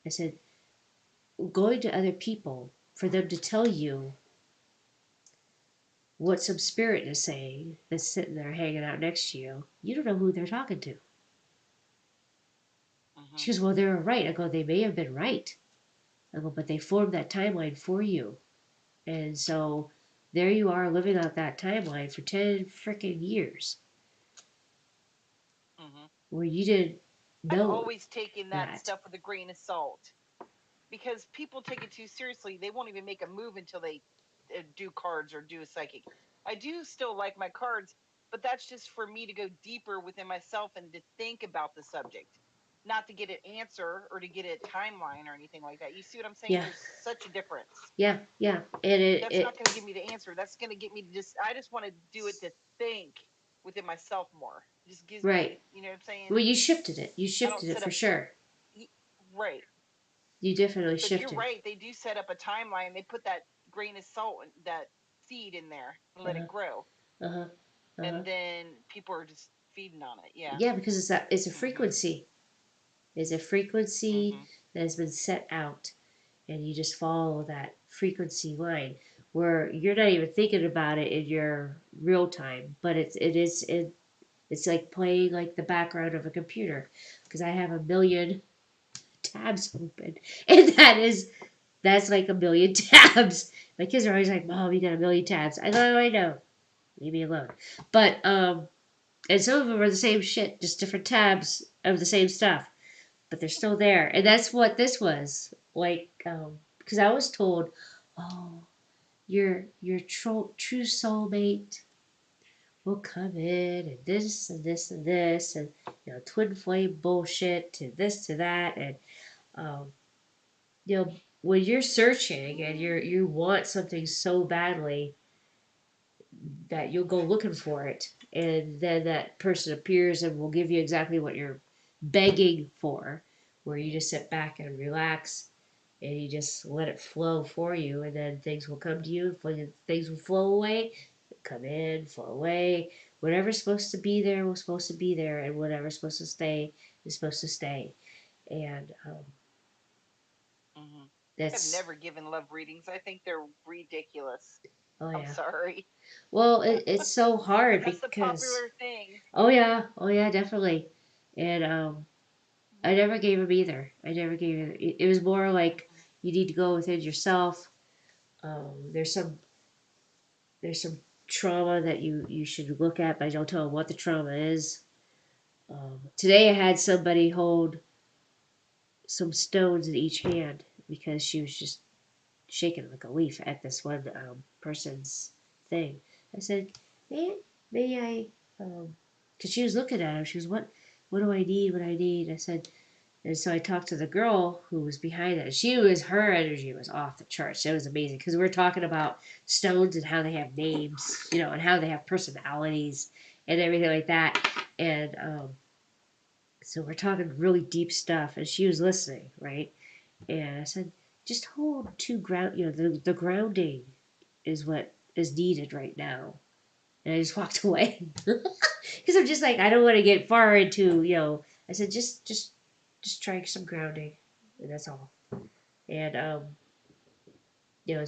Speaker 1: I said, "Going to other people for them to tell you what some spirit is saying that's sitting there hanging out next to you, you don't know who they're talking to."
Speaker 2: Mm-hmm.
Speaker 1: She goes, "Well, they were right." I go, "They may have been right." I go, "But they formed that timeline for you." And so there you are living out that timeline for 10 freaking years
Speaker 2: Mm-hmm.
Speaker 1: where you didn't
Speaker 2: I've
Speaker 1: know
Speaker 2: always taken that
Speaker 1: that.
Speaker 2: stuff with a grain of salt because people take it too seriously. They won't even make a move until they do cards or do a psychic. I do still like my cards, but that's just for me to go deeper within myself and to think about the subject, not to get an answer or to get a timeline or anything like that. You see what I'm saying?
Speaker 1: Yeah,
Speaker 2: There's such a difference.
Speaker 1: yeah, yeah. And it,
Speaker 2: That's not
Speaker 1: it
Speaker 2: going to give me the answer. That's going to get me to I just want to do it to think within myself more. It just gives
Speaker 1: right.
Speaker 2: me, you know what I'm saying?
Speaker 1: Well, you shifted it. You
Speaker 2: I don't
Speaker 1: shifted it
Speaker 2: set
Speaker 1: for
Speaker 2: up,
Speaker 1: sure.
Speaker 2: right.
Speaker 1: You definitely
Speaker 2: But you're
Speaker 1: shifted.
Speaker 2: right. They do set up a timeline. They put that grain of salt, that seed in there and
Speaker 1: Uh
Speaker 2: let
Speaker 1: huh.
Speaker 2: it grow.
Speaker 1: Uh huh. Uh huh.
Speaker 2: And then people are just feeding on it. Yeah.
Speaker 1: Yeah, because it's a
Speaker 2: Mhm.
Speaker 1: frequency. It's a frequency
Speaker 2: Mhm.
Speaker 1: that has been set out, and you just follow that frequency line where you're not even thinking about it in your real time, but it's like playing like the background of a computer because I have a million tabs open, and that's like a million tabs. My kids are always like, "Mom, you got a million tabs." I go, "I know, leave me alone." But and some of them are the same shit, just different tabs of the same stuff, but they're still there, and that's what this was like. Because I was told, "Oh, your true soulmate will come in and this and this and this and twin flame bullshit to this to that and um, when you're searching and you want something so badly that you'll go looking for it and then that person appears and will give you exactly what you're begging for, where you just sit back and relax and you just let it flow for you and then things will come to you, things will flow away, come in, flow away. Whatever's supposed to be there was supposed to be there, and whatever's supposed to stay is supposed to stay. And
Speaker 2: Mhm. I've
Speaker 1: that's
Speaker 2: never given love readings. I think they're ridiculous.
Speaker 1: oh
Speaker 2: I'm
Speaker 1: yeah.
Speaker 2: sorry,
Speaker 1: Well, it's so
Speaker 2: but
Speaker 1: hard
Speaker 2: that's the
Speaker 1: because
Speaker 2: popular thing.
Speaker 1: oh yeah, definitely. And I never gave him either. I never gave it. It was more like
Speaker 2: Mhm.
Speaker 1: you need to go within yourself. There's some trauma that you should look at, but I don't tell them what the trauma is. Today I had somebody hold some stones in each hand because she was just shaking like a leaf at this one person's thing. I said, may I, because she was looking at him. She was, what do I need? What do I need? I said, and so I talked to the girl who was behind it. Her energy was off the charts. It was amazing because we were talking about stones and how they have names, and how they have personalities and everything like that. And so we're talking really deep stuff, and she was listening, right? And I said, just hold two ground. The grounding is what is needed right now. And I just walked away because I'm just like I don't want to get far into. I said just try some grounding, and that's all. And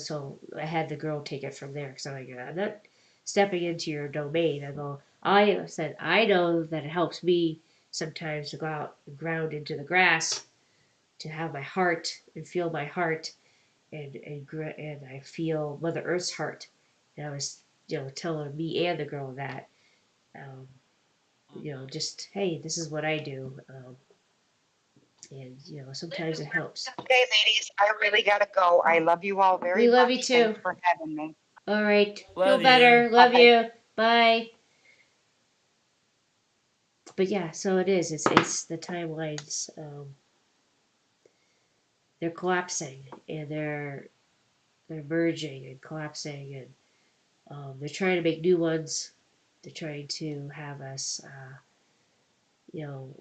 Speaker 1: so I had the girl take it from there because I'm like I'm not stepping into your domain. I said I know that it helps me sometimes to go out and ground into the grass to have my heart and feel my heart and I feel Mother Earth's heart. And I was telling me and the girl that um,
Speaker 2: Mhm.
Speaker 1: just hey, this is what I do, and sometimes it helps.
Speaker 3: Okay, ladies, I really gotta go. I love you all very
Speaker 1: We love you
Speaker 3: much.
Speaker 1: too.
Speaker 3: Thanks for having me.
Speaker 1: All right, feel
Speaker 4: Love you.
Speaker 1: better. Love
Speaker 3: Bye.
Speaker 1: you. Bye. But yeah, so it is. It's the timelines. They're collapsing and they're merging and collapsing and they're trying to make new ones. They're trying to have us, you know,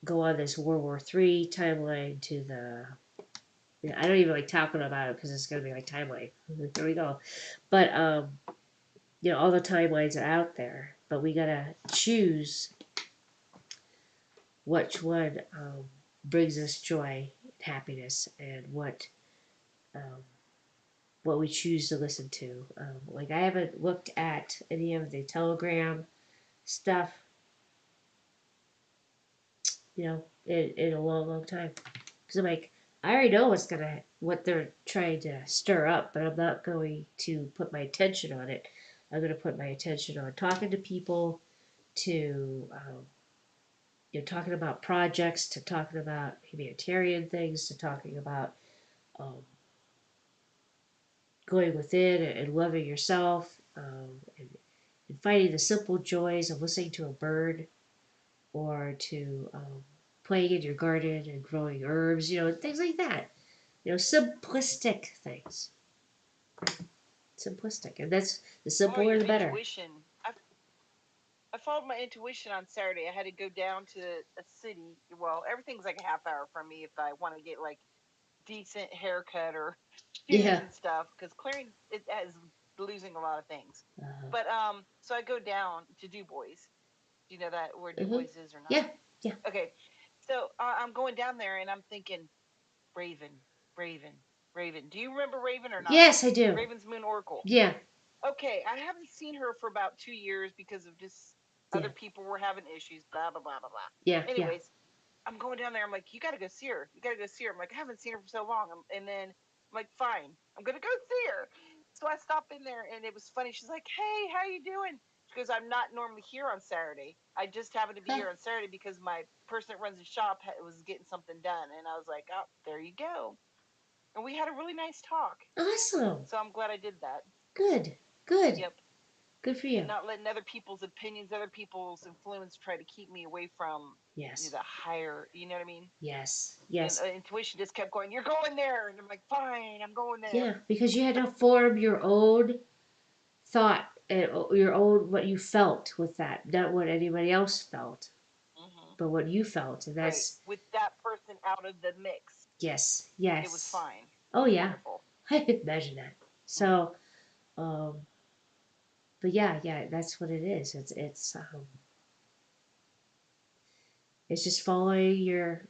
Speaker 1: go on this World War III timeline to the. I don't even like talking about it because it's gonna be like timeline. There we go. But all the timelines are out there, but we gotta choose which one brings us joy, and happiness, and um, what we choose to listen to. Like I haven't looked at any of the Telegram stuff, in a long, long time. Because I'm like, I already know what they're trying to stir up, but I'm not going to put my attention on it. I'm going to put my attention on talking to people, to talking about projects, to talking about humanitarian things, to talking about um, going within and loving yourself, and finding the simple joys of listening to a bird or to playing in your garden and growing herbs, things like that. Simplistic things. Simplistic. And that's the
Speaker 2: Oh,
Speaker 1: simpler
Speaker 2: your
Speaker 1: the better.
Speaker 2: intuition. I followed my intuition on Saturday. I had to go down to a city. Well, everything's like a half hour from me if I want to get like decent haircut or shoes
Speaker 1: Yeah.
Speaker 2: and stuff because clearing it is losing a lot of things.
Speaker 1: Uh,
Speaker 2: But so I go down to Du Bois Do you know that where Du
Speaker 1: Mm-hmm.
Speaker 2: Bois is or not?
Speaker 1: Yeah. Yeah.
Speaker 2: Okay, so I'm going down there and I'm thinking Raven, Raven, Raven. Do you remember Raven or not?
Speaker 1: Yes, I do.
Speaker 2: Raven's Moon Oracle.
Speaker 1: Yeah.
Speaker 2: Okay, I haven't seen her for about 2 years because of just
Speaker 1: Yeah.
Speaker 2: other people were having issues. Blah blah blah blah blah.
Speaker 1: Yeah. Yeah.
Speaker 2: Anyways, I'm going down there. I'm like, you got to go see her. You got to go see her. I'm like, I haven't seen her for so long. And then I'm like, fine, I'm gonna go see her. So I stop in there, and it was funny. She's like, hey, how you doing? She goes, I'm not normally here on Saturday. I just happened to be
Speaker 1: Huh.
Speaker 2: here on Saturday because my person that runs the shop was getting something done. And I was like, oh, there you go. And we had a really nice talk.
Speaker 1: Awesome.
Speaker 2: So I'm glad I did that.
Speaker 1: Good. Good.
Speaker 2: Yep.
Speaker 1: Good for
Speaker 2: And
Speaker 1: you.
Speaker 2: not letting other people's opinions, other people's influence try to keep me away from
Speaker 1: Yes.
Speaker 2: the higher, you know what I mean?
Speaker 1: Yes.
Speaker 2: And
Speaker 1: Yes.
Speaker 2: intuition just kept going, you're going there. And I'm like, fine, I'm going there.
Speaker 1: Yeah, because you had to form your own thought, your own what you felt with that, not what anybody else felt, but what you felt, and
Speaker 2: Right.
Speaker 1: that's
Speaker 2: With that person out of the mix,
Speaker 1: yes,
Speaker 2: it was
Speaker 1: yes.
Speaker 2: fine. It
Speaker 1: Oh
Speaker 2: was
Speaker 1: yeah,
Speaker 2: wonderful.
Speaker 1: I could imagine that.
Speaker 2: Mm-hmm.
Speaker 1: So, um, but yeah, yeah, that's what it is. It's just following your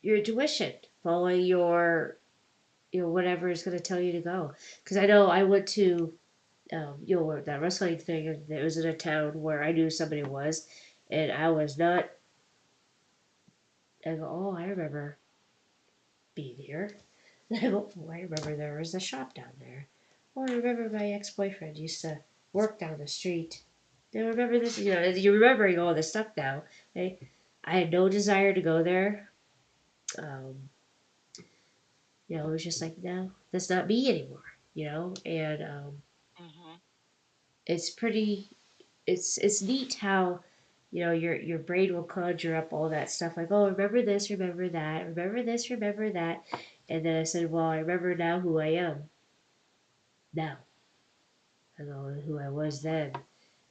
Speaker 1: intuition, following your whatever is going to tell you to go. Because I know I went to that wrestling thing, and it was in a town where I knew somebody was, and I was not. I go, oh, I remember being here. And I go, oh, I remember there was a shop down there. Oh, I remember my ex-boyfriend used to work down the street. I remember this, you're remembering all this stuff now. I had no desire to go there. Um, it was just like, no, that's not me anymore, and
Speaker 2: Mm-hmm.
Speaker 1: it's pretty it's neat how your brain will conjure up all that stuff like, oh, remember this, remember that, remember this, remember that, and then I said, well, I remember now who I am now. I know who I was
Speaker 2: Mm-hmm.
Speaker 1: then.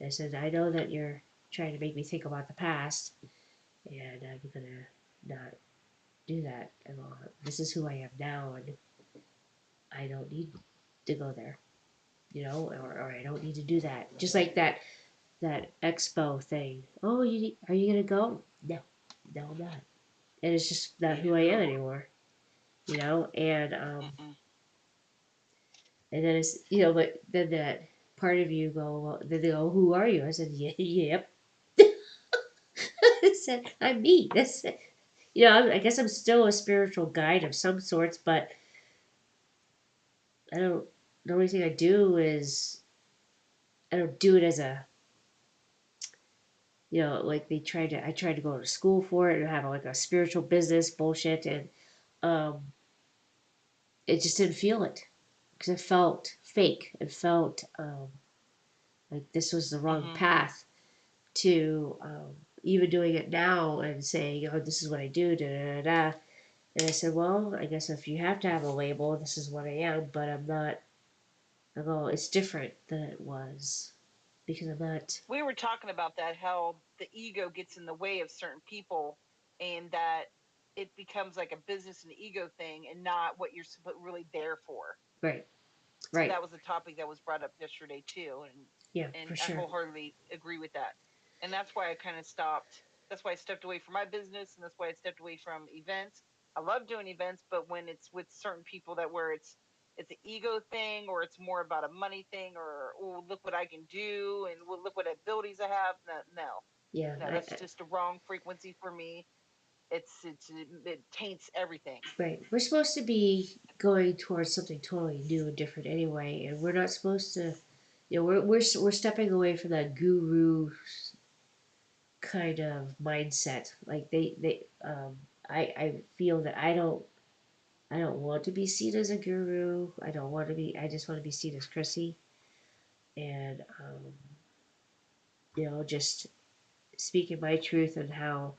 Speaker 1: And I said, I know that you're trying to make me think about the past, and I'm gonna not do that. I go, this is who I am now, and I don't need to go there, or I don't need to do that. Just like that expo thing. Oh, are you gonna go? No, no, I'm not. And it's just not who I am
Speaker 2: Ew.
Speaker 1: anymore, And
Speaker 2: Mm-mm.
Speaker 1: and then it's but then that part of you go, well, then they go, who are you? I said, yeah, yep. I said, I'm me. That's it. I guess I'm still a spiritual guide of some sorts, but I don't. The only thing I do is I don't do it as a like I tried to go to school for it and have like a spiritual business bullshit, and um it just didn't feel it because it felt fake. It felt like this was the wrong
Speaker 2: Mm-hmm.
Speaker 1: path to even doing it now and saying, oh, this is what I do, da da da da. And I said, well, I guess if you have to have a label, this is what I am, but I'm not. I go, it's different than it was because I'm not.
Speaker 2: We were talking about that, how the ego gets in the way of certain people, and that it becomes like a business and ego thing, and not what you're really there for.
Speaker 1: Right,
Speaker 2: So
Speaker 1: right.
Speaker 2: that was a topic that was brought up yesterday too,
Speaker 1: Yeah,
Speaker 2: and
Speaker 1: for
Speaker 2: I
Speaker 1: sure.
Speaker 2: wholeheartedly agree with that. And that's why I kind of stopped. That's why I stepped away from my business, and that's why I stepped away from events. I love doing events, but when it's with certain people that where it's an ego thing, or it's more about a money thing, or oh, look what I can do, and well, look what abilities I have. No, no,
Speaker 1: Yeah,
Speaker 2: no, that's just a wrong frequency for me. It taints everything.
Speaker 1: right. We're supposed to be going towards something totally new and different anyway, and we're not supposed to. We're stepping away from that guru kind of mindset. Like I feel that I don't want to be seen as a guru. I don't want to be. I just want to be seen as Chrissy, and just speaking my truth and how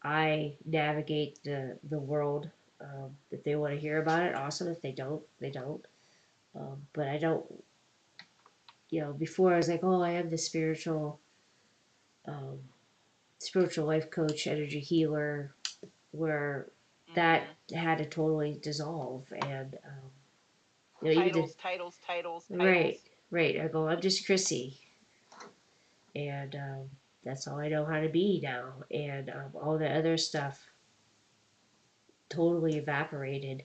Speaker 1: I navigate the world. If they want to hear about it, awesome. If they don't, they don't. But I don't. Before I was like, oh, I am the um, spiritual life coach, energy healer, where that
Speaker 2: Hmm.
Speaker 1: had to totally dissolve, and even
Speaker 2: Titles, titles, titles,
Speaker 1: right,
Speaker 2: titles.
Speaker 1: right. I go, I'm just Chrissy, and That's all I know how to be now. And all the other stuff totally evaporated.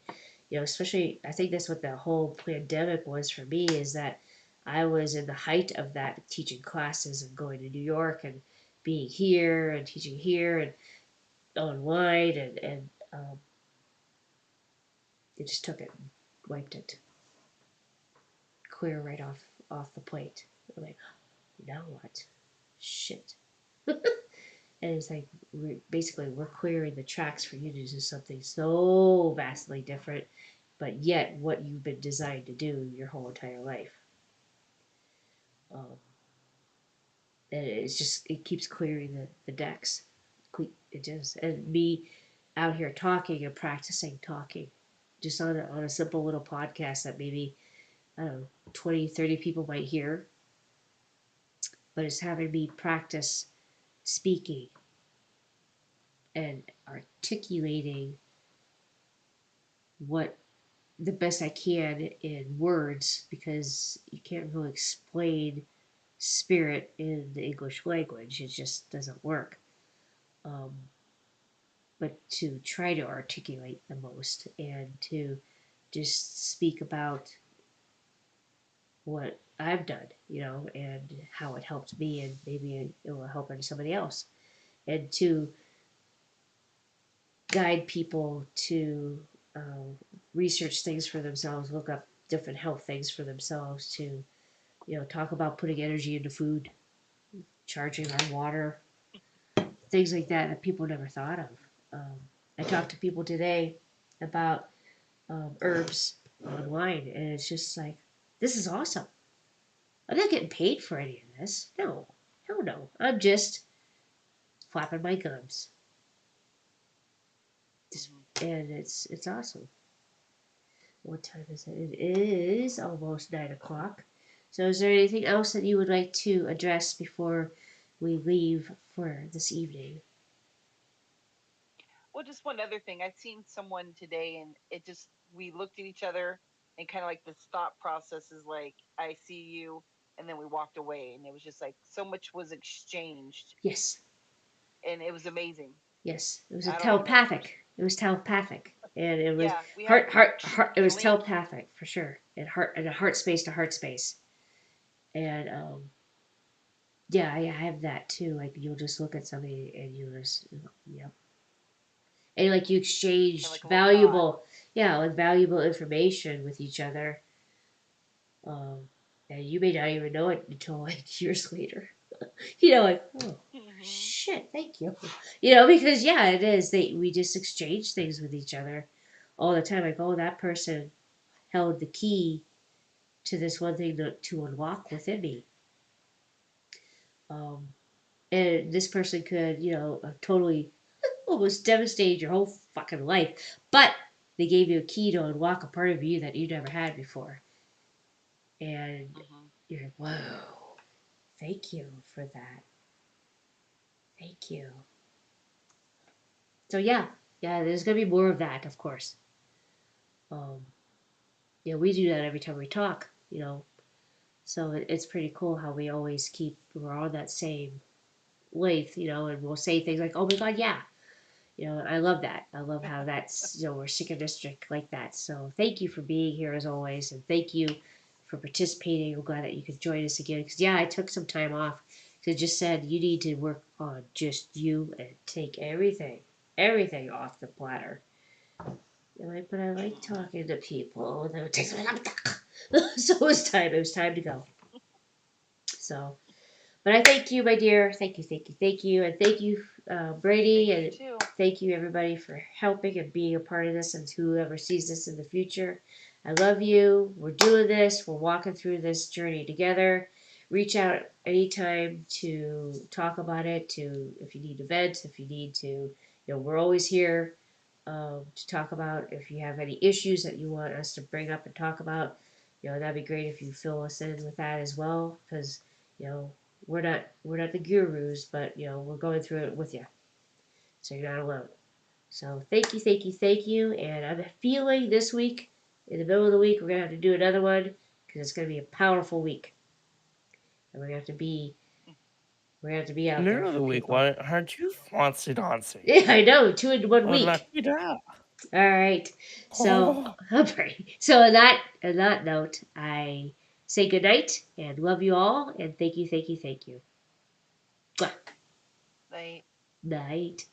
Speaker 1: Especially, I think that's what the whole pandemic was for me, is that I was in the height of that, teaching classes and going to New York and being here and teaching here and online, and it just took it, wiped it clear right off the plate. I'm like, now what? Shit. And it's like, we're clearing the tracks for you to do something so vastly different, but yet what you've been designed to do your whole entire life. Um, and it keeps clearing the decks. It just, and me out here talking and practicing talking, just on a simple little podcast that maybe, I don't know, 20, 30 people might hear, but it's having me practice speaking and articulating what the best I can in words, because you can't really explain spirit in the English language. It just doesn't work. Um, but to try to articulate the most and to just speak about what I've done, and how it helped me, and maybe it will help somebody else, and to guide people to research things for themselves, look up different health things for themselves, to talk about putting energy into food, charging our water, things like that people never thought of. I talked to people today about herbs online, and it's just like, this is awesome. I'm not getting paid for any of this. No, hell no. I'm just flapping my gums, and it's awesome. What time is it? It is almost 9 o'clock. So, is there anything else that you would like to address before we leave for this evening?
Speaker 2: Well, just one other thing. I'd seen someone today, and it just, we looked at each other, and kind of like this thought process is like, I see you, and then we walked away, and it was just like so much was exchanged,
Speaker 1: Yes,
Speaker 2: and it was amazing.
Speaker 1: yes. It was a
Speaker 2: I don't even know the person.
Speaker 1: telepathic. It was telepathic, and it was
Speaker 2: Yeah, we had
Speaker 1: heart. It
Speaker 2: we
Speaker 1: was
Speaker 2: linked.
Speaker 1: telepathic for sure, and a heart space to heart space, and yeah, I have that too. Like, you'll just look at somebody and you just, yep, and like you
Speaker 2: Kind of
Speaker 1: exchanged
Speaker 2: like a little nod.
Speaker 1: valuable information with each other, um, and you may not even know it until like years later. Like, oh
Speaker 2: Hmm.
Speaker 1: shit, thank you. Because yeah, it is. We just exchange things with each other all the time. Like, oh, that person held the key to this one thing to unlock within me. Um, and this person could, totally almost devastated your whole fucking life, but they gave you a key to unlock a part of you that you never had before, and
Speaker 2: Hmm.
Speaker 1: you're like, whoa, thank you for that, thank you. So yeah, there's gonna be more of that, of course. Um, we do that every time we talk, so it's pretty cool how we're on that same length, and we'll say things like, oh my god, yeah. I love that. I love how that's, we're synchronistic like that. So thank you for being here as always, and thank you for participating. I'm glad that you could join us again. Because yeah, I took some time off because just said you need to work on just you and take everything off the platter. But I like
Speaker 2: Hmm.
Speaker 1: talking to people. And then it takes me. So it was time to go. So, but I thank you, my dear. Thank you, and thank you, Brady,
Speaker 2: Thank you
Speaker 1: and
Speaker 2: too.
Speaker 1: thank you everybody for helping and being a part of this, and whoever sees this in the future. I love you. We're doing this. We're walking through this journey together. Reach out anytime to talk about it. To if you need to vent, if you need to, we're always here to talk about. If you have any issues that you want us to bring up and talk about, that'd be great if you fill us in with that as well, because you know we're not the gurus, but we're going through it with you, so you're not alone. So thank you, and I'm feeling this week, in the middle of the week, we're gonna have to do another one because it's gonna be a powerful week, and we're gonna have to be We're gonna have to be out there
Speaker 4: Middle of
Speaker 1: for
Speaker 4: the week,
Speaker 1: people.
Speaker 4: why aren't you fancy dancy?
Speaker 1: Yeah, I know, 2 in 1
Speaker 4: What
Speaker 1: week.
Speaker 4: lucky da.
Speaker 1: All right. So,
Speaker 4: Oh,
Speaker 1: so on that note, I say good night and love you all and thank you, thank you, thank you. Mwah.
Speaker 2: They
Speaker 1: Night.